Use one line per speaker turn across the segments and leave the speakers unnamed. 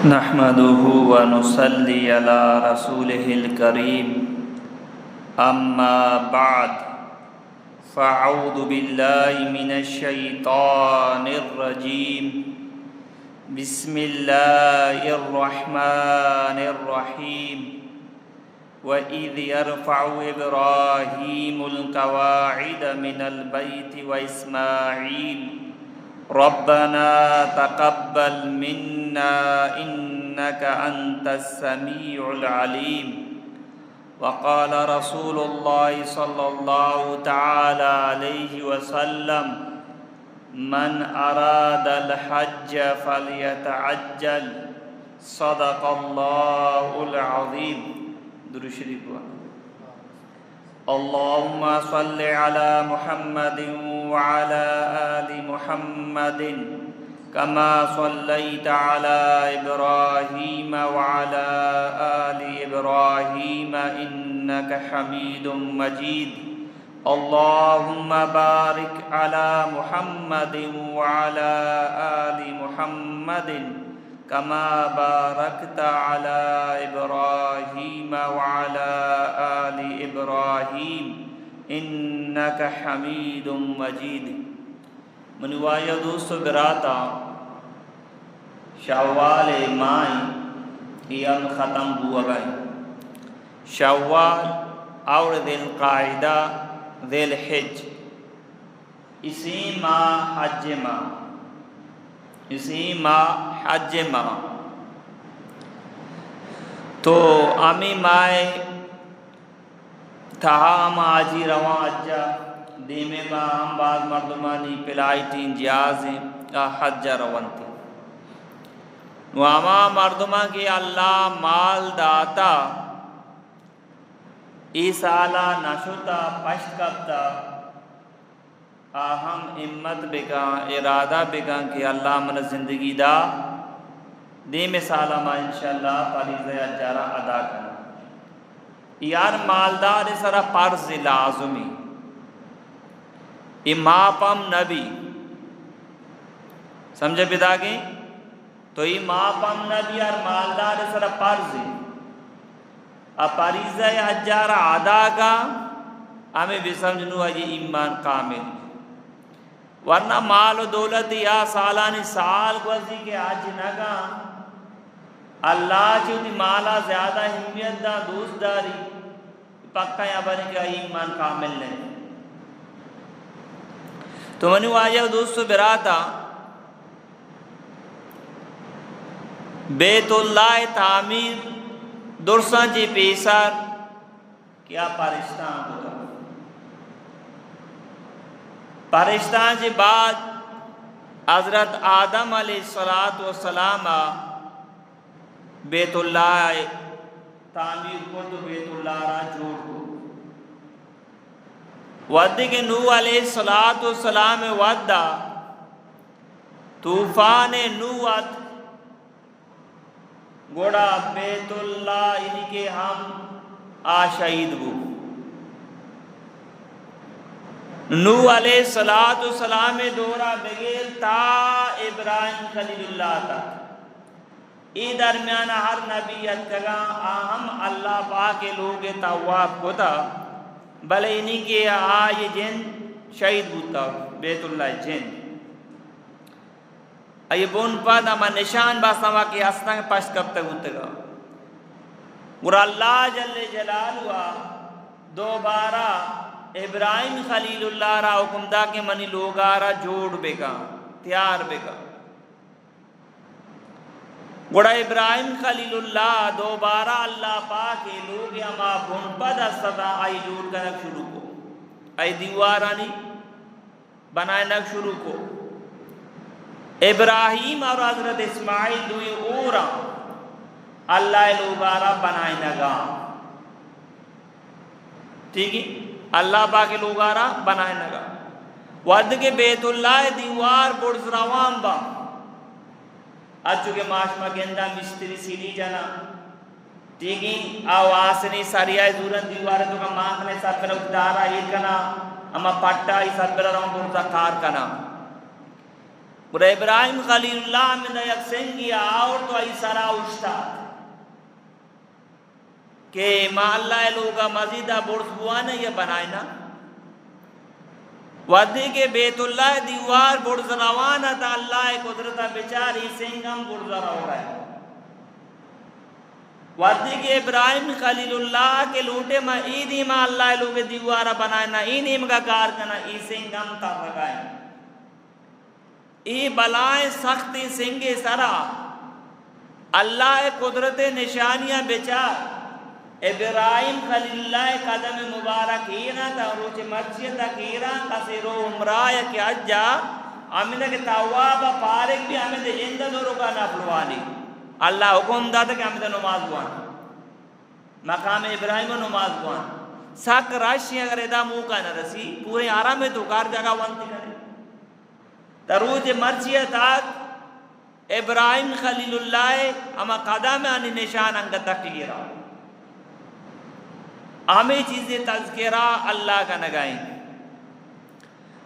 نحمده ونصلي على رسوله الكريم أما بعد فأعوذ بالله من الشيطان الرجيم بسم الله الرحمن الرحيم وإذ يرفع إبراهيم القواعد من البيت وإسماعيل ربنا تقبل منا إنك أنت السميع العليم وقال رسول الله صلى الله تعالى عليه وسلم من أراد الحج فليتعجل صدق الله العظيم درود شریف اللهم صل على محمد وعلى آل محمد كما صليت على إبراهيم وعلى آل إبراهيم إنك حميد مجيد اللهم بارك على محمد وعلى آل محمد كما باركت على إبراهيم وعلى آل إبراهيم إنك حميد مجيد منوایا دوست براتا شوال مائی ایام ختم ہوا گئے شوال اور ذی القاعدہ ذی الحج اسی ماہ حج ماہ تو آمی مائے تھا ہم آجی رواں اجا دیمے با ہم بعض مردمانی پلائٹین جیازیں حج روانتی نواما مردمہ کی اللہ مال داتا ای سالہ نشتا پشت کبتا ہم امت بکا ارادہ بکا کہ اللہ من زندگی دا دیمے سالہ ما انشاءاللہ فریضہ اجارہ ادا کرنا یار مالدار سرا فرض لازمی اماپم نبی سمجھے بدا گئی تو اماپم نبی اور مالدار سرا فرض فریضہ اجارہ ادا کا ہمیں بھی سمجھنو ہے یہ ایمان کامل ورنہ مال و دولت یا سالانی سال گوزی کے آج نگا اللہ چیوتی مالا زیادہ اہمیت دا دوست داری پکا یا بنے کہ ایمان کامل نہیں تو منو آیا دوستو براتا بیت اللہ تعمیر درسان جی پیسار کیا پارشتان ہوتا پارشتان جی بعد حضرت آدم علیہ السلام بیت اللہ تعمیر کو تو بیت اللہ را جوڑ کو ودی کے نوح علیہ السلام ودہ طوفان نوحت گوڑا بیت اللہ انہی کے ہم آشہید بو نوح علیہ السلام دورا بغیر تا ابراہیم خلیل اللہ تا ای درمیان ہر نبیت جگہ ہم اللہ پاک لوگ تواب ہوتا بلے انہی کے آئی جن شہید ہوتا بیت اللہ جن ای بون پا داما نشان باسما کی ہستنگ پشت کب تک ہوتا گا اور اللہ جل جلالہ دوبارہ ابراہیم خلیل اللہ را حکم دا کے منی لوگا را جوڑ بگا تیار بگا گوڑا ابراہیم خلیل اللہ دوبارہ اللہ پاک لوگ اما بھون پد استدا آئی جوڑ کرنک شروع کو آئی دیوارانی بنائے نک شروع کو ابراہیم اور حضرت اسماعیل دوئی اورا اللہ لوگارا بنائے نگا ٹھیک ہے اللہ پاک لوگارا بنائے نگا ود کے بیت اللہ دیوار برز روان با چونکہ معاشمہ گندہ مستری سیلی جانا ٹھیک ہے آو آسنی ساریائی زورن دیوارے تو کا مانکنے ساتھ پر اکدارا ہی کنا اما پٹا ہی ساتھ پر رہاں برزا کار کنا برا ابراہیم خلیل اللہ میں یک سنگی آور تو ای سرا اشتاد کہ ما اللہ لوگا مزیدہ برس بوانا یا بنائنا ودی کے بیت اللہ دیوار برز روانا تا اللہ قدرتا بچاری سنگم برز رو رہا ہے ودی کے ابراہیم خلیل اللہ کے لوٹے ما ایدی ما اللہ لوگ دیوارا بنائنا اینیم کا کار کنا ای سنگم تا رکھائیں ای بلائیں سختی سنگی سرا اللہ قدرت نشانیاں بچار ابراہیم خلیل اللہ قدم مبارک ہینا تا روچ مرچیتا کیرا قصیرو عمرہ کہ اجا امینہ کے توابا پارک بھی ہمیں جندہ دورو کا نفلوانی اللہ حکم داتا کہ ہمیں نماز بوان مقام ابراہیم نماز بوان ساک راشی اگر ادا موقع نہ رسی پورے آرام میں تو کار جگہ وانتی کرے تروج مرچیتا ابراہیم خلیل اللہ اما قدم آنی نشان انگا تکیرا ہمیں چیزیں تذکرہ اللہ کا نگائیں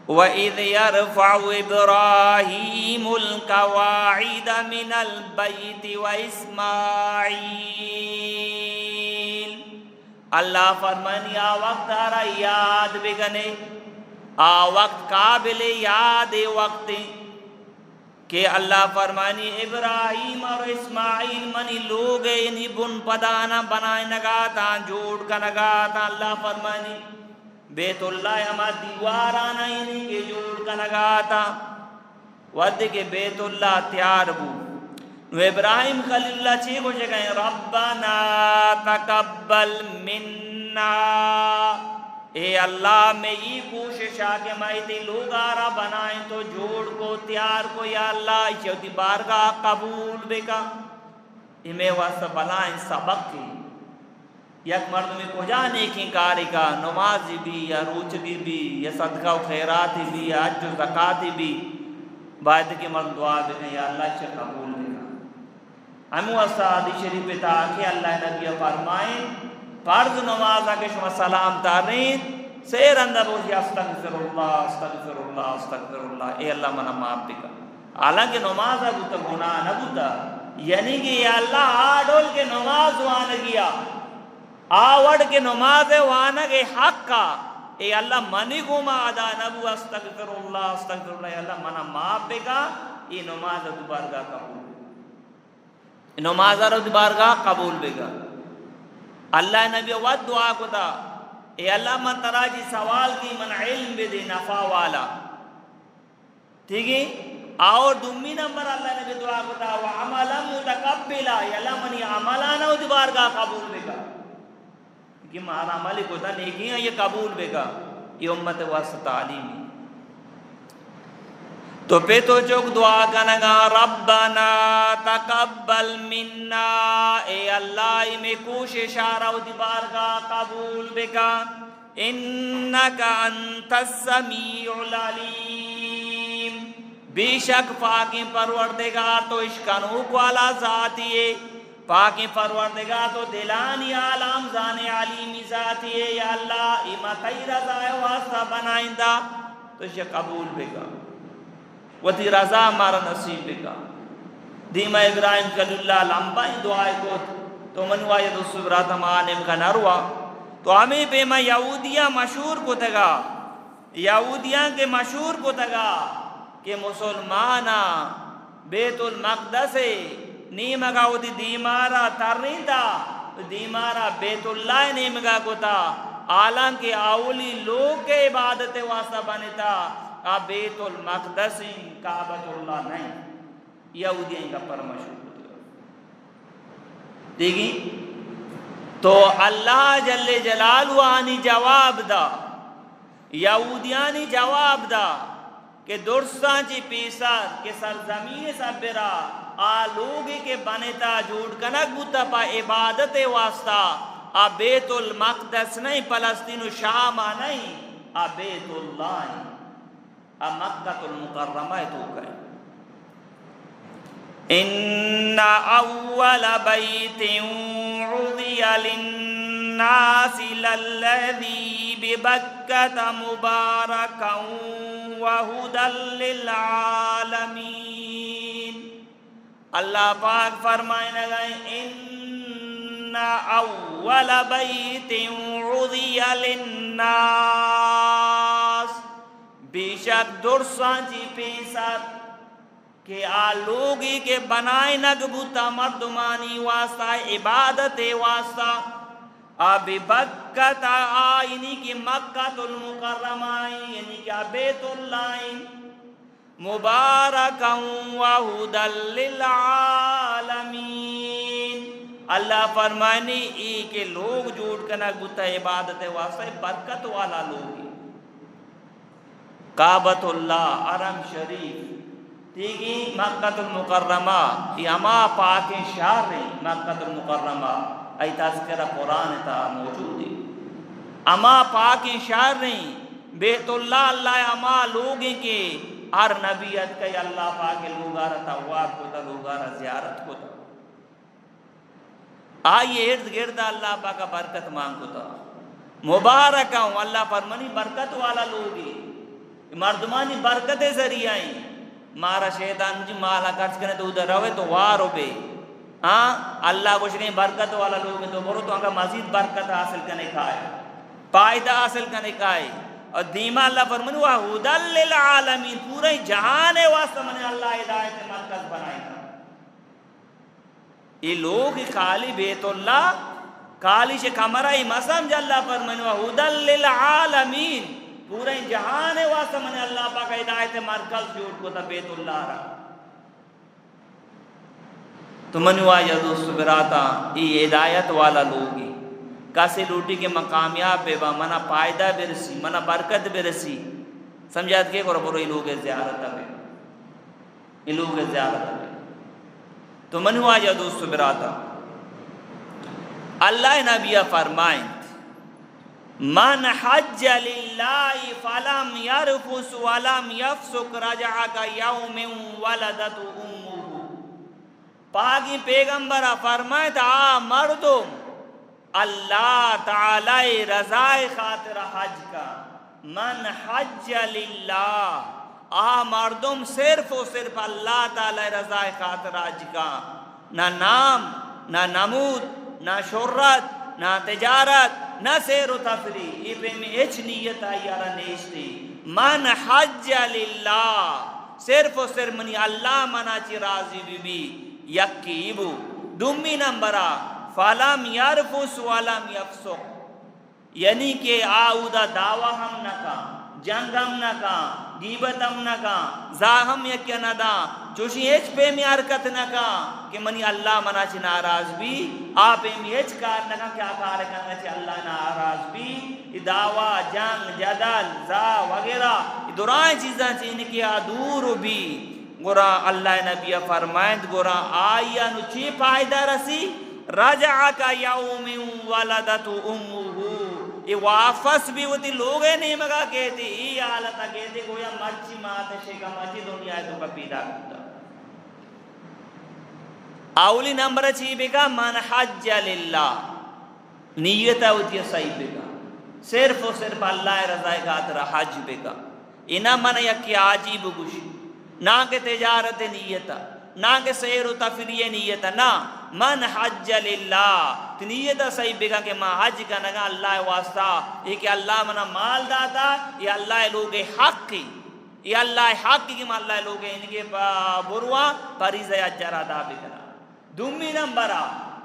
وَإِذْ يَرْفَعُ إِبْرَاهِيمُ الْقَوَاعِدَ مِنَ الْبَيْتِ وَإِسْمَاعِيلُ اللہ فرمانی آ وقت آرہ یاد بگنے آ وقت قابل یاد وقت کہ اللہ فرمانی ابراہیم اور اسماعیل منی لوگ انہی بن پدانا بنائے نگاتا جوڑ کا نگاتا اللہ فرمانی بیت اللہ ہما دیوارانا انہی کے جوڑ کا نگاتا ود کے بیت اللہ تیار بو نو ابراہیم خلیل اللہ چی کو کہیں ربنا تقبل منا اے اللہ میں یہ کوشش آکے مائیتی لوگ آرہ بنائیں تو جوڑ کو تیار کو یا اللہ چوتی بارگاہ قبول بکا ہمیں واسطہ بلائیں سبق کی یک مرد میں کو جانے کی کاری کا نمازی بھی یا روچگی بھی یا صدقہ و خیراتی بھی یا حج و زکاتی بھی باید کے مرد دعا بکا یا اللہ چے قبول بکا ہمیں واسطہ حدیث شریف تا کہ اللہ نبی فرمائیں فرض نماز آکے شما سلام تارین سیر اندر بوشی استغفر اللہ استغفر اللہ استغفر اللہ اے اللہ منہ معاف بکا حالانکہ نماز آگو تا گناہ نبو تا یعنی کہ اے اللہ آڈول کے نماز وانا گیا آوڑ کے نماز وانا گے حق کا اے اللہ منی کو ما ادا نبو استغفر اللہ اے اللہ منہ معاف بکا یہ نماز دوبارگاہ قبول نماز دوبارگاہ قبول بکا اللہ نبی ود دعا کو دا اے اللہ من تراجی سوال کی من علم بے دے نفع والا ٹھیک ہے اور دومی نمبر اللہ نبی دعا کو دا وعملا متقبلا اے اللہ منی عملانا و دبارگاہ قبول بے گا کہ مہارا عملی کو دا نیکیاں یہ قبول بے گا یہ امت واسطہ تعلیمی تو پہ تو چوک دعا کنگا ربنا تقبل منا اے اللہ میں کوشش آرہو دی بارگاہ قبول بکا انکا انت السمیع العلیم بے شک پاکی پروردگار تو اشکنو کو علا ذاتی ہے پاکی پروردگار تو دلانی عالم زان علیمی ذاتی ہے یا اللہ امتی رضا واسطہ بنائندہ تو اسے قبول بکا وتی رضا ہمارا نصیب بکا دیمہ ابراہیم خلیل اللہ لمبائی دعائے کو تو منوا یہ دو صبرات ہم آنم کا نروا تو ہمیں پیما یہودیاں مشہور کو تگا یہودیاں کے مشہور کو تگا کہ مسلمانا بیت المقدس نیمگا ہوتی دیمارا ترنیتا دیمارا بیت اللہ نیمگا کو تا عالم کے اولی لوگ کے عبادت واسطہ بنتا بیت المقدس کعبۃ اللہ نہیں یہودیاں کا پر مشہور دیکھیں تو اللہ جل جلالہ آنی جواب دا یہودیانی جواب دا کہ درستان چی پیسا کہ سرزمین سبرا آلوگی کے بنتا جوڑ کنک بوتا پا عبادت واسطہ بیت المقدس نہیں فلسطین و شام نہیں بیت اللہ مکہ المکرمہ تو کہیں ان اول بیت عُذِيَ للناس للذی ببکۃ مبارکا وهدى للعالمين۔ اللہ پاک فرمائے گا ان اول بیت عُذِّیَ للناس، بے شک درساں جی پیسات کہ آلوگی کے بنائے نگبوتا مردمانی واسطہ عبادت واسطہ ابی بکت آئینی کی مکہ المکرمہ یعنی کہ بیت اللہ مبارکا وہدی للعالمین۔ اللہ فرمانی ای کہ لوگ جوڑ کنا گتا عبادت واسطہ برکت والا لوگ کعبۃ اللہ حرم شریف ٹھیک ہے مکہ المکرمہ یہ اما پاک شہر نہیں مکہ المکرمہ ای تذکرہ قرآن تا موجود ہے اما پاک شہر نہیں بیت اللہ اللہ اما لوگیں کے ہر نبیت کئی اللہ پاک لوگارہ تواب کو تا لوگارہ زیارت کو تا آئیے ارد گرد اللہ پاک برکت مانگ کو تا مبارکہ ہوں اللہ فرمانی برکت والا لوگی مردمانی برکت ذریعہ ہیں مارا شیطان جی مالا خرچ کرنے تو ادھر روے تو وارو بے اللہ کو شکیں برکت والا لوگ ہیں تو برو تو انگا مزید برکت حاصل کرنے کھائے پائدہ حاصل کرنے کھائے اور دیمہ اللہ فرمانی وَهُدًى لِّلْعَالَمِينَ پورے جہان واسطہ میں نے اللہ ہدایت مرکز بنائے گا یہ لوگ خالی بیت اللہ خالی سے کمرہ مسم جا اللہ فرمانی وَهُدًى لِّلْعَالَمِينَ پورے جہان واسطہ میں نے اللہ پاک ہدایت مرکز جوڑ کو تا بیت اللہ رہا تو منو آیا دوست براتا یہ ہدایت والا لوگی کسی لوٹی کے مقامیاب بے با منا پائدہ برسی منا برکت برسی سمجھات کے کرو برو یہ لوگ زیارت بے یہ لوگ زیارت بے تو منو آیا دوست براتا اللہ نبی فرمائیں من حج للہ فلم یرفس ولم یفسق رجع کیوم ولدت امہ پاکی پیغمبرہ فرمائے تھا مردم اللہ تعالی رضائے خاطر حج کا من حج للہ مردم صرف و صرف اللہ تعالی رضائے خاطر حج کا نہ نام نہ نمود نہ شہرت نہ تجارت نہ سیر و تفریح یہ پہ میں اچھ نیت آئی یارا نیشتی من حج للہ صرف و صرف منی اللہ منا چی راضی بی یکیبو دومی نمبرہ فَلَمْ يَرْفُسْ وَلَمْ يَفْسُقْ یعنی کہ آؤدہ دعویٰ ہم نہ کا جنگ ہم نہ کا غیبت ہم نہ کا زاہم یکیا نہ دا چوشی ایچ پہ میں حرکت نہ کا کہ منی اللہ منا چی ناراض بھی آپ میں ایچ کار نہ کا کیا کار کرنا چی اللہ ناراض بھی دعویٰ جنگ جدل زا وغیرہ دورائیں چیزاں چیزیں کیا دور بھی گورا اللہ نبی فرمائند گورا آیا نو چی پائدہ رسی رجع کا یوم ولدت امہ یہ واپس بھی ہوتی لوگیں نہیں مگا کہتی یہ حالتہ کہتی گویا مچی ماتے شکا مچی دنیا ہے تو کا پیدا کرتا اولی نمبر چی بکا من حج للہ نیتہ ہوتی ہے صحیح بکا صرف و صرف اللہ رضائے خاطر حج بکا انہا من یکی عجیب گوشی نہ کہ تجارت نیتا نہ کہ سیر و تفریح نیتا نہ من حج للہ نیتا صحیح بگا کہ میں حج کا نگا اللہ واسطہ یہ کہ اللہ منا مال داتا یہ اللہ لوگ حق کی یہ اللہ حق کی کہ میں اللہ لوگ ان کے بروا پریزہ اجر ادا بکنا دومی نمبرہ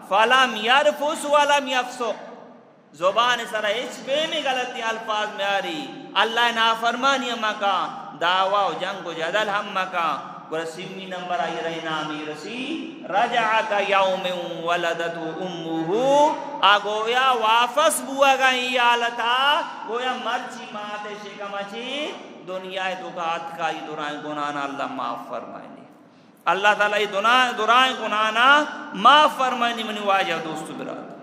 فَلَمْ يَرْفُسْ وَلَمْ يَفْسُقْ زبان سرہ اس پہ میں غلطی الفاظ میں آ رہی اللہ نافرمانی ہم کا دعویٰ و جنگ و جدل ہم کا ورسیمی نمبر آئی رہی نامی رسی رجع کا یوم ولدت امہ گویا واپس بوا گا یہ حالتا گویا مرچی ماتے شکمچی دنیا دکات کا یہ دورائیں گنانا اللہ معاف فرمائنی اللہ تعالیٰ یہ دورائیں گنانا معاف فرمائنی منی واجہ دوست برات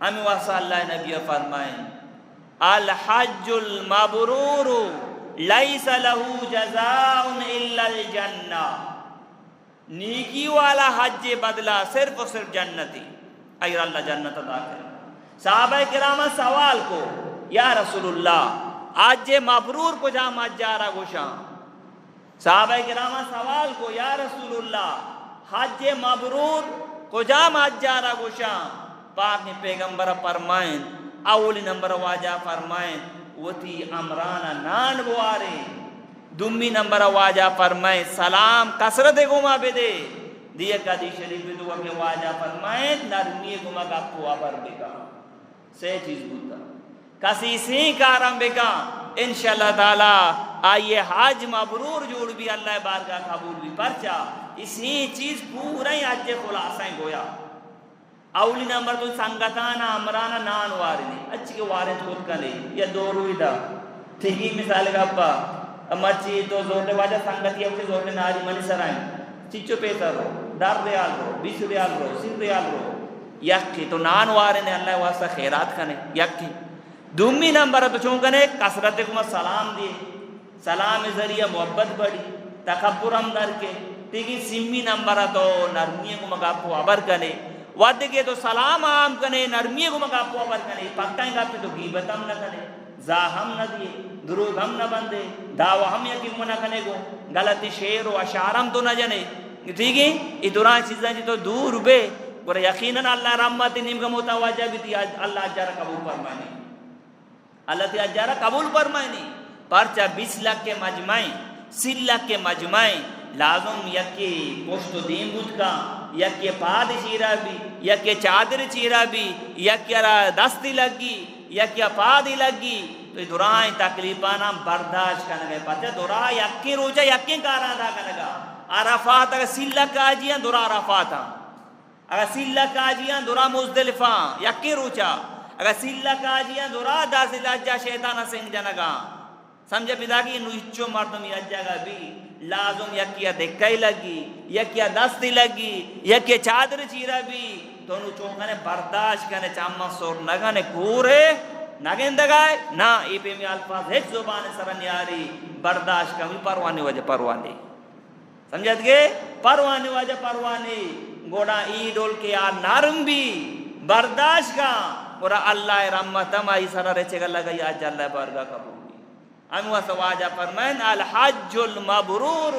ہمیں واسا اللہ نبی فرمائیں الحج المبرور لیس لہو جزاء الا الجنہ نیکی والا حج بدلہ صرف و صرف جنتی اگر اللہ جنت عطا کرے صحابہ کرام سوال کو یا رسول اللہ آج مبرور کو جا مجارہ گوشاں صحابہ کرام سوال کو یا رسول اللہ حج مبرور کو جا مجارہ گوشاں پاک نے پیغمبر فرمائیں اولی نمبر واجہ فرمائیں وتی عمرانہ نان بوارے دومی نمبر واجہ فرمائیں سلام کسرت گما بے دے دیئے قدی شریف دعا کے واجہ فرمائیں نرمی گما کا پوا پر بکا سے چیز بوتا کسی سی کارم بکا انشاءاللہ تعالی آئیے حج مبرور جوڑ بھی اللہ بارگاہ قبول بھی پرچا اسی چیز پورا ہی حج خلاصیں گویا اولی نمبر تو سنگتانا عمرانہ نان وارنی اچھی کے وارد خود کنے یا دو روی دا ٹھیکی مثال کا اپا مچی تو زورنے واجہ سنگتی اپنے زورنے ناری منی سرائیں چچو پیتر رو 10 ریال رو 20 ریال رو 30 ریال رو یکی تو نان وارنے اللہ واسطہ خیرات کنے یکی دومی نمبر تو چونکنے کسرت کو سلام دیے سلام ذریعہ محبت بڑی تکبر ہم در کے تیگی سیمی نمبر تو نرمی کو مگاپو عبر کنے ود کے تو سلام عام کنے نرمی کو مگاپو عبر کنے پکتائیں گا پہ تو غیبت ہم نہ کنے زاہم نہ دیے دروغ ہم نہ بندے دعوی ہم یقین نہ کنے گو غلطی شعر و اشعار ہم تو نہ جنے ٹھیک ہے یہ دوران چیزیں جی تو دور بے گورا یقیناً اللہ رحمت نیم کا متوجہ بھی تھی اللہ اجارہ قبول فرمائنی اللہ تی اجارہ قبول فرمائنی پرچہ 20 لاکھ کے مجمعیں 30 لاکھ کے مجمعیں لازم یکی پشت و دین بود کا یکی پاد چیرہ بھی یکی چادر چیرہ بھی یکی دستی لگی یکی پادی لگی تو یہ دورائیں تکلیفانا برداشت کرنے گئے پتہ دورا یکی روچہ یکی کارا دا کرنے گا عرفات اگر 30 لاکھ آجیاں دورا عرفات ہاں اگر 30 لاکھ آجیاں دورا مزدلفاں یکی روچہ اگر 30 لاکھ آجیاں دورا داس لاجہ شیطانہ سنگ جنگا سمجھے پیدا کی نوچو مردم یا جگہ بھی لازم یکیا دکھائی لگی یکیا دستی لگی یکیا چادر چیرہ بھی تو انہوں چونکنے برداشت کرنے چاہمہ سور نگانے کورے نگین دگائے نا ای پہ میں الفاظ ہیچ زبان سرنیاری برداشت کرنے پروانی وجہ پروانی سمجھت گئے پروانی وجہ پروانی گوڑا ای ڈول کے آر نرم بھی برداشت کا گوڑا اللہ رحمتم آئی سرہ رچے گا لگا یا جا اللہ بارگاہ قبول ہم واسواجہ فرمائن الحج المبرور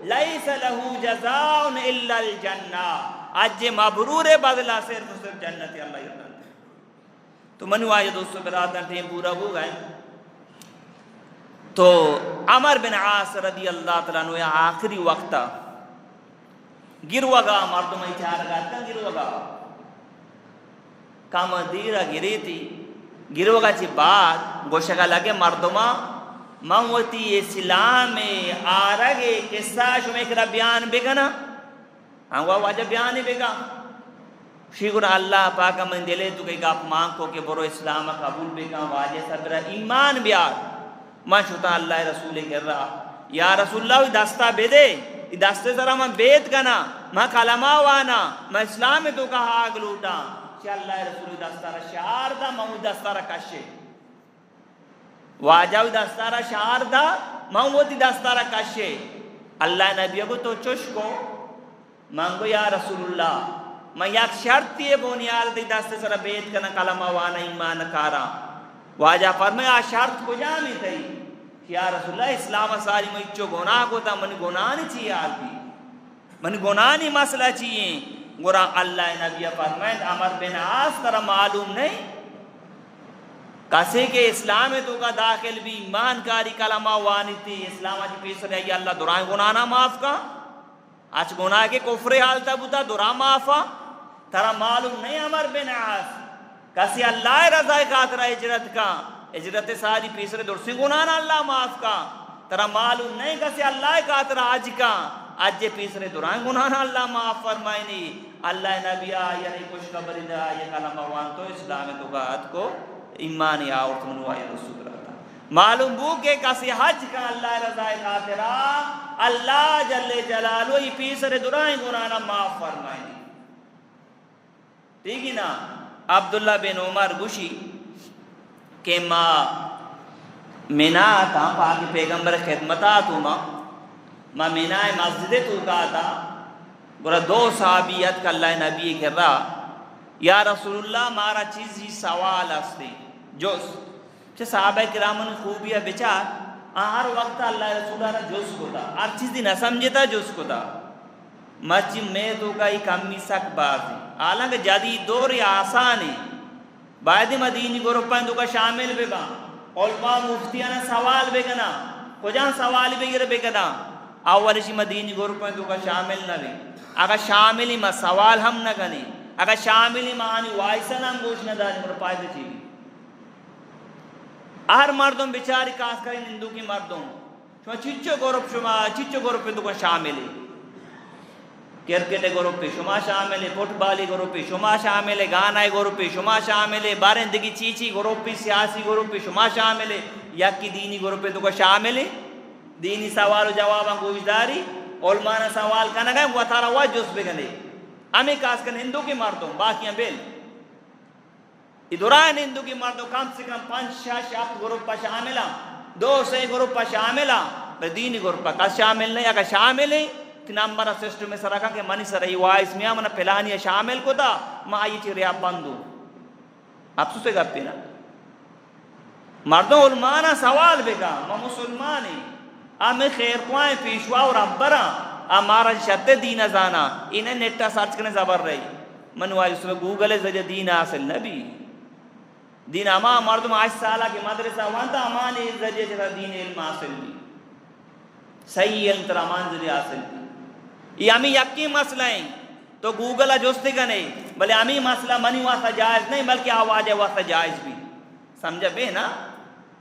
لیس لہو جزاؤن الا الجنہ حج مبرور بدلہ صرف جنت اللہ یردن تو منو آئے دوستو برادر ٹیم پورا ہو گئے تو عمر بن عاص رضی اللہ تعالیٰ عنہ آخری وقتا گروگا مردم چارگا کن گروگا کام دیرہ گری تھی گروگا چی بعد گوشگا لگے مردمہ موتی اسلام آرگے قصہ شمیکرہ بیان بگنا ہم وہ واجہ بیانی بگا شکر اللہ پاکا من دلے تو کہ آپ مانکو کہ برو اسلام قبول بگا واجہ صبرہ ایمان بیار میں شتا اللہ رسول کر رہا یا رسول اللہ دستا بے دے دستے ذرا میں بیت کنا میں کلمہ وانا میں اسلام تو کہا آگ لوٹا کہ اللہ رسول دستا رہا شعار دا میں دستا رہا کشے واجاوی دستارہ شعار دا موتی دستارہ کشے اللہ نبی کو تو چوش کو مانگو یا رسول اللہ میں یک شرطی بنیاد دی دستے سر بیت کنا کلمہ وانا ایمان کارا واجہ فرمایا شرط کو جامی تھی یا رسول اللہ اسلام ساری میں اچھو گناہ کو تا منی گناہ نہیں چاہیے آدھی منی گناہ نہیں مسئلہ چاہیے گورا اللہ نبی فرمایا عمر بن عاص ترہ معلوم نہیں کسی کے اسلام تو کا داخل بھی ایمان کاری کلمہ وانی تھی اسلام آج پیس رہی اللہ درائیں گناہ معاف کا آج گناہ کے کفر حالتا بوتا درا معافا ترہ معلوم نہیں عمر بن عاص کسی اللہ رضا خاطرہ اجرت کا اجرت ساری پیس رہے درسی گناہ اللہ معاف کا ترہ معلوم نہیں کسی اللہ خاطرہ آج کا آج پیس رہے درائیں گناہ اللہ معاف فرمائنی اللہ نبی آیا کچھ قبر دا آیا کلمہ وان تو اسلام تو کا آت کو ایمان یا اور تمنو آئی رسول رہتا معلوم بو کہ کسی حج کا اللہ رضا خاطرہ اللہ جل جلالو ہی پیسر درائیں گنانا معاف فرمائیں ٹھیک ہی نا عبداللہ بن عمر گوشی کہ ماں منا تا پاکی پیغمبر خدمتا تو ماں منا مسجد تو کا تھا گورا 2 صحابیت کا اللہ نبی کر رہا یا رسول اللہ مارا چیزی سوال استے جوس چھ صحابہ کرامن خوبیہ بچار ہر وقت اللہ رسول اللہ جز کو تھا ہر چیز دی نہ سمجھتا جز کو تھا مچ میں تو کا ہی کمی سک بات ہے حالانکہ جدید دور آسان ہے باید مدینی گروپیں تو کا شامل بے گا علماء مفتیانا سوال بے گنا کجان سوال بے گر بے گنا اولشی مدینی گروپیں تو کا شامل نہ بے اگر شاملی ما سوال ہم نہ گنے اگر شاملی ما آنی وائسا نام گوش نہ داری مرا پائدہ چیزی ہر مردم بیچاری کاس کریں ہندو کی مردم شما چچو گروپ تو کا شامل ہے کرکٹ گروپ شما شامل ہے فٹ بالی گروپ شما شامل ہے گانائی گروپ شما شامل ہے بارندگی چیچی گروپ سیاسی گروپ شما شامل ہے یکی دینی گروپ تو کا شامل ہے دینی سوال و جواباں گوشداری علماء نے سوال کرنا گئے وہ تھارا ہوا جس بگنے ہمیں کاس کر ہندو کی مردوں باقیاں بیل ادھرائن ہندو کی مردوں کم سے کم 5-6 گروپ پر شامل ہیں 2-3 گروپ پر شامل ہیں دینی گروپ پر کس شامل نہیں اگر شامل ہیں کہ نمبر سسٹم میں سرکھا کہ منی سر رہی وائس میں منہ پھلانی شامل کو تھا میں آئی چی ریاب بندو اب سو سے گپ پی نا مردوں علمانا سوال بگا میں مسلمانی ہمیں خیر کوائیں پیشوا اور ابرا ہمارا شد دین ازانا انہیں نیٹا سرچ کرنے زبر رہی منو آئی اس میں گوگل ذریعہ دین حاصل نبی دین اما مردم آج سالہ کی مدرسہ وانتا امانی ذریعہ جیسا دین علم حاصل بھی صحیح علم تر امان ذریعہ حاصل بھی یہ ہمیں یقین مسئلہ ہیں تو گوگل جوستے گا نہیں بلے ہمیں مسئلہ منی واسطہ جائز نہیں بلکہ آواز واسطہ جائز بھی سمجھا بے نا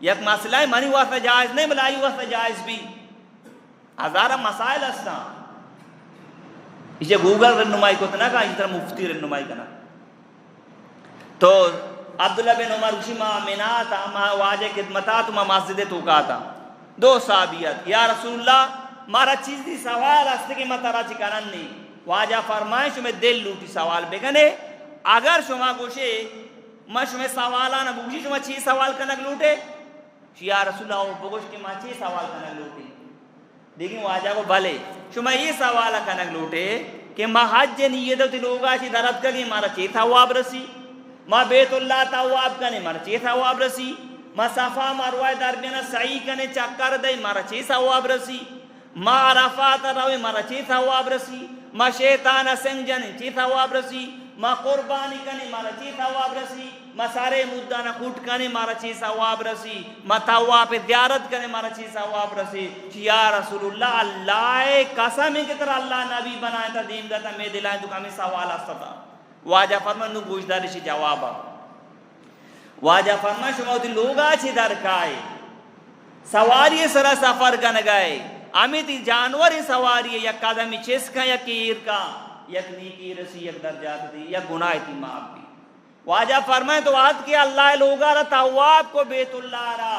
یک مسئلہ ہے منی واسطہ جائز نہیں بلے آئی واسطہ جائز بھی ہزارہ مسائل ہستا اسے گوگل رنمائی کو تنا کہا اس طرح مفتی رنمائی کنا تو عبداللہ بن عمر شما مناتا ما واجہ خدمتات ما مسجد توکاتا 2 صحابیت یا رسول اللہ مارا چیز دی سوال ہستے کہ مطرح چکانن نہیں واجہ فرمائے شما دل لوٹی سوال بگنے اگر شما گوشے ما شما سوالانا بگوشی شما 6 سوال کنک لوٹے یا رسول اللہ بگوش کہ ما 6 سوال کنک لوٹے لیکن واجہ کو بھلے شما یہ سوالہ کنک لوٹے کہ ما حج نیدو تی لوگا چی درد کگی مارا 6 ثواب رسی ما بیت اللہ تواب کنے مارا 6 ثواب رسی ما صفا مروہ درمیانہ سعی کنے چکر دے مارا 6 ثواب رسی ما عرفات روی مارا 6 ثواب رسی ما شیطان سنگ جنے 6 ثواب رسی ما قربانی کنے مارا 6 ثواب رسی ما سارے مدانہ کھوٹ کنے مارا 6 ثواب رسی ما تواب زیارت کنے مارا 6 ثواب رسی یا رسول اللہ اللہ قسم کی طرح اللہ نبی بنائے تا دین دیتا میں دلائیں تو کمی سوال آستا تھا واجہ فرما نو گوشداری شی جوابا واجہ فرما شما ہوتی لوگا چی درکائے سواری سرا سفر کا نگائے امی تی جانوری سواری یک قدمی چس کا یک کیر کا یک نیکی رسی یک درجات دی یک گناہ تی معاف بھی واجہ فرمائے تو آت کہ اللہ لوگا را تواب کو بیت اللہ را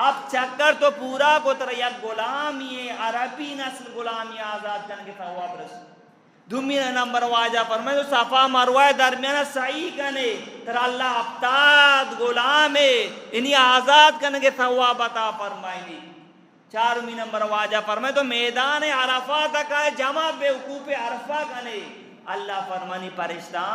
اب چکر تو پورا کو تر یک غلامی عربی نسل غلامی آزاد کرنے کے تواب رسی دومین نمبر واجہ فرمائے تو صفا مروہ درمیانہ سعی کنے تر اللہ افتاد غلامے انہی آزاد کرنے کے ثواب عطا فرمائنی 4 نمبر واجہ فرمائے تو میدان عرفات کا جمع بے وقوف عرفہ کنے اللہ فرمانی پرشتاں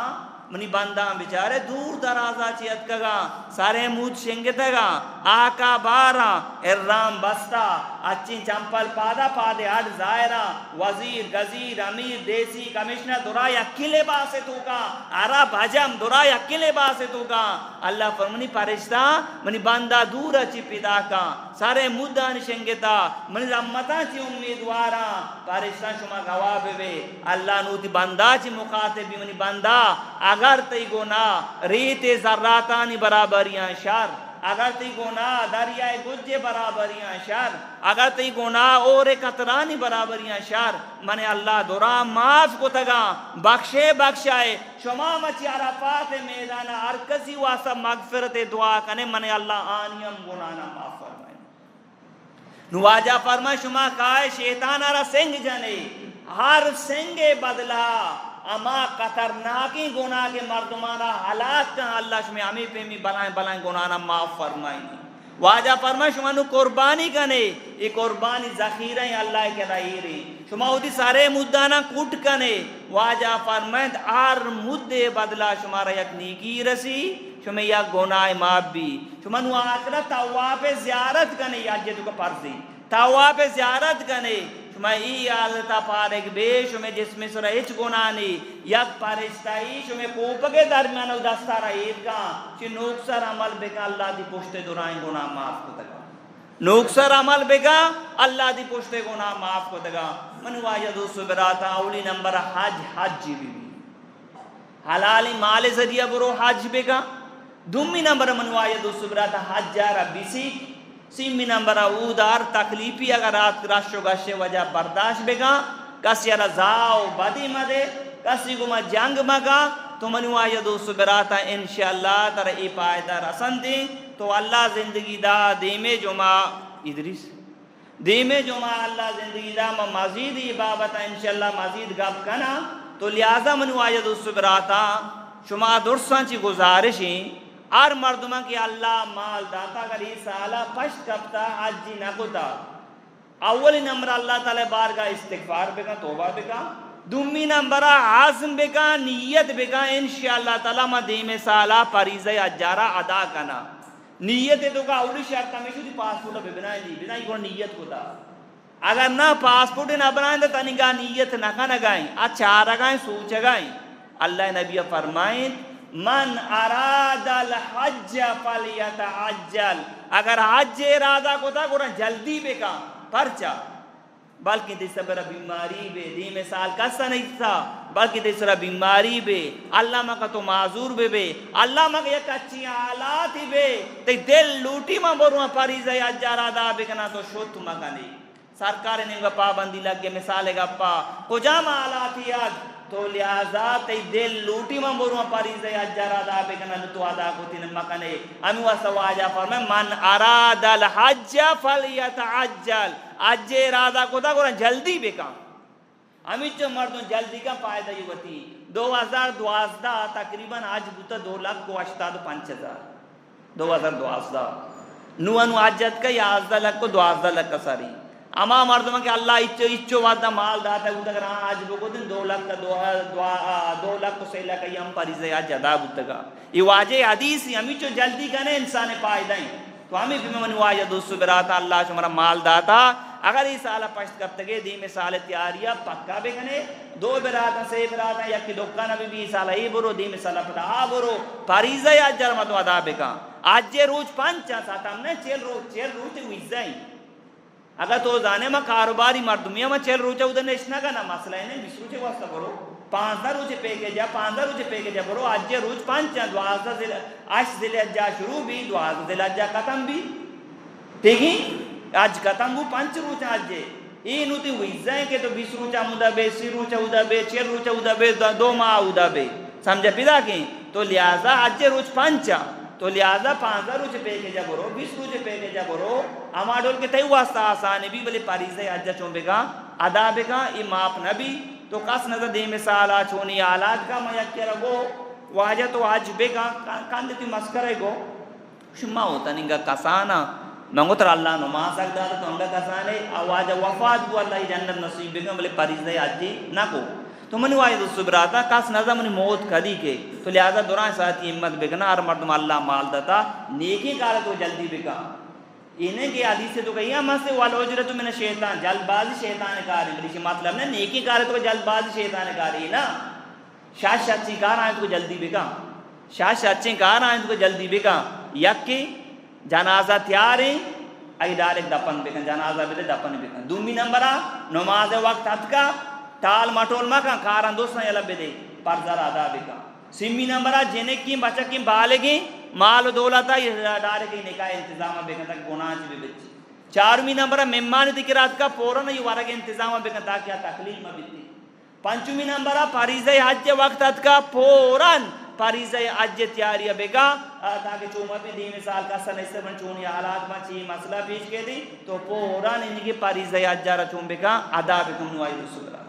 منی بندان بیچارے دور درازا چیت کگا سارے مود شنگتا گا آقا بارا ارام بستا اچھی چمپل پادا پادے ہٹ زائرہ وزیر گزیر امیر دیسی کمشنر درائی اکی لباسے تو کا عرب حجم درائی اکی لباسے تو کا اللہ فرمانی پرشتہ منی بندہ دور اچھی پیدا کا سارے مدان شنگتا منی رحمتاں چی امیدوارا پرشتہ شما گواب بے اللہ نوتی بندہ چی مخاطبی منی بندہ اگر تی گناہ ریت ذراتانی برابریاں شر اگر تی گناہ دریائے گجے برابریاں شر اگر تی گناہ اور قطرانی برابریاں شر من اللہ درا معاف کو تگا بخشے بخشائے شما مچی عرفات میدانا ہر کسی واسطہ مغفرت دعا کنے من اللہ آنیم گنانا معاف فرمائے نواجہ فرمائے شما کہے شیطان آرہ سنگ جنے ہر سنگے بدلا اما خطرناکی گناہ کے مردمانہ حالات کا اللہ شمی ہمیں پہ میں بلائیں گناہنا معاف فرمائیں واجہ فرمائے شما نو قربانی کنے یہ قربانی ذخیرہ ہیں اللہ کے رہی شما ہوتی سارے مدانا کوٹ کنے واجہ فرمائے آر مدے بدلا شمارا یک نیکی رسی شما یا گناہ معاف بھی شما نو آخرہ طواف زیارت کنے یا جدو کا پرزی طواف زیارت کنے شما ای آلتا پارک بے شما جس میں سرہ ہچ گناہ نہیں یک پرشتائی شما کوپکے درمیان او دستارہ عید کا چی نوکسر عمل بکا اللہ دی پشتے دورائیں گناہ معاف کو تکا نوکسر عمل بکا اللہ دی پشتے گناہ معاف کو تکا منوا یدو سبراتا اولی نمبر حج بھی حلالی مال ذریعہ برو حج بکا دومی نمبر منوا یدو سبراتا حج جارا بیسی سیمی نمبر اودار تکلیفی اگر راشو گشے وجہ برداشت بگا کسی رضاو بدی مدے کسی گما جنگ مگا تو منوا یدو سبراتا انشاءاللہ تر ای پائدہ رسن دیں تو اللہ زندگی دا دیمے جمعہ ادریس دیمے جمعہ اللہ زندگی دا مزید ای بابتا انشاءاللہ مزید گب کنا تو لہذا منوا یدو سبراتا شما درسان چی گزارشیں اور مردمہ کی اللہ مال داتا اگر یہ سالہ پشت کبتا حجی نکتا اولی نمبر اللہ تعالی بارگاہ استغفار بکا توبہ بکا دومی نمبر عزم بکا نیت بکا انشاءاللہ تعالی ما دیم سالہ پریزہ اجارہ ادا کنا نیت تو کا اولی شرط ہمیشہ دی پاسپورٹ بنائیں دی بنائیں کو نیت کو دا اگر نہ پاسپورٹ نہ بنائیں تو تنگا نیت نہ نگائیں اچھا رگائیں سوچ گائیں اللہ نبی فرمائیں من اراد الحج فلیتعجل اگر حج ارادہ کو تھا قرآن جلدی بے کا پرچا بلکہ تیسرا بیماری بے دی مثال کسا نہیں تھا بلکہ تیسرا بیماری بے اللہ مکہ تو معذور بے اللہ مکہ یک اچھی حالات بے تی دل لوٹی ماں بروہ پریزہ اجارہ دا بکنا تو شوت مکہ نہیں سرکار نے انگا پابندی لگ گئے مثال گا پا کجام حالاتی یاد تو لہذا تی دل لوٹی من برو پریزہ اجارہ دا بکنا تو ادا کو تین مکنے امی واسواجہ فرمائے من اراد الحج فلیتعجل اج ارادہ کو دا قرآن جلدی بکا امی چو مردوں جلدی کا فائدہ یہ ہوتی 2012 تقریباً آج بوتا 2,85,000 2012 نو آجت کا 11 کو 12 کا ساری اما مردمہ کہ اللہ اچھو وعدہ مال داتا ہے اگر آج بگو دن 2 لاکھ کو 6 لاکھ یم پریزہ آج ادا بوتا گا یہ واجہ حدیث ہی ہمیں چو جلدی کرنے انسان پائدہ ہیں تو ہمیں بھی من واجہ دوستو براتا اللہ شمارا مال داتا اگر یہ سالہ پشت کرتے گئے دیم سال تیاریہ پکا بے کنے 2 براتا 6 براتا یا کہ دکھا نبی بھی سالہ ہی برو دیم سالہ پتا برو پریزہ آج جرمتو ادا بے کا آج جے روچ 5 ساتا ہم نے 4 روچ ہوئیزہ ہی اگر تو زانے میں کاروباری مردمیہ میں 4 روچہ ادھر نشنا کا نا مسئلہ ہے 20 روچے واسطہ برو 15 روچے پے کے جا برو آج جے روچ 5 12 آش ذل اجا شروع بھی 12 ذل اجا ختم بھی ٹھیک ہی آج ختم ہو 5 روچہ آج جے یہ نوتی ہوئیزہ ہیں کہ تو 20 روچہ مدہ بے 30 روچہ ادھا بے 4 روچہ ادھا بے 2 ماہ ادھا بے سمجھا پیدا کہیں تو لہذا آج جے روچ 5 تو لہذا 15 روچے پے کے جا برو 20 روچے پے کے جا برو اما ڈول کے تیو واسطہ آسانے بھی بلے پریزہ اجا چون بگا ادا بگا یہ ماپ نبی تو قص نظر دے مثالا چونی آلات کا میں یکی رگو واجہ تو آج بگا کاندتی مسکرے گو شما ہوتا ننگا کسانا منگو تر اللہ نما سکتا تو انگا کسانے واجہ وفات بو اللہ جنت نصیب بگا بلے پریزہ اجی نہ کو تو منی واجہ دوستو براتا کس نظر منی موت کھدی کے تو لہذا دوران ساتھی امت بگنا اور مردم اللہ مال دتا نیکی کارا تو جلدی بگا انہیں کہ حدیث سے تو کہی ہم سے والعجرت من شیطان جلد بازی شیطان کاری بلیشی مطلب نے نیکی کارا تو جلد بازی شیطان کاری نا شاش اچھی کار آئیں تو جلدی بگا شاش اچھی کار آئیں تو جلدی بگا یک کی جنازہ تیاریں اگر ڈائریکٹ دپن بکن جنازہ بھی دپن بکن دومی نمبرہ نماز وقت حد کا ٹال مٹول مکن کاران دوستان یلب دے پرزر ادا بکن سیمی نمبرہ جنہیں کی بچہ کی بالگی مال و دولتا یہ ڈارے کی نکاح انتظامہ بکن تاکہ گناہ چی بھی بچی 4ویں نمبرہ مہمان ذکرات کا پورن یہ وارگ انتظامہ بکن تاکہ تکلیف میں بچی 5ویں نمبرہ پریزہ حج وقت کا پورن پریزہ حج تیاریہ بگا تاکہ چومہ بھی دی مثال کا سن اس سے بن چونی حالات میں چی مسئلہ پیش کے دی تو پورن انہی پریزہ حج جارہ چون بگا ادا بکن نوائی رسول اللہ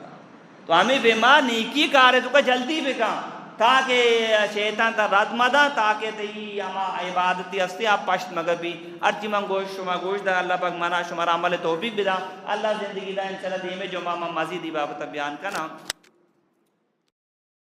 تو ہمیں بیمار نیکی کارے تو کا جلدی بکا تاکہ شیطان تا رد مدا تاکہ تی اما عبادتی ہستی آپ پشت مگر بھی ارچی من گوش شما گوش دا اللہ پاک منا شما عمل توفیق بدا اللہ زندگی دا انشاءاللہ دیمے جو ماما مزید عبادت بیان کنا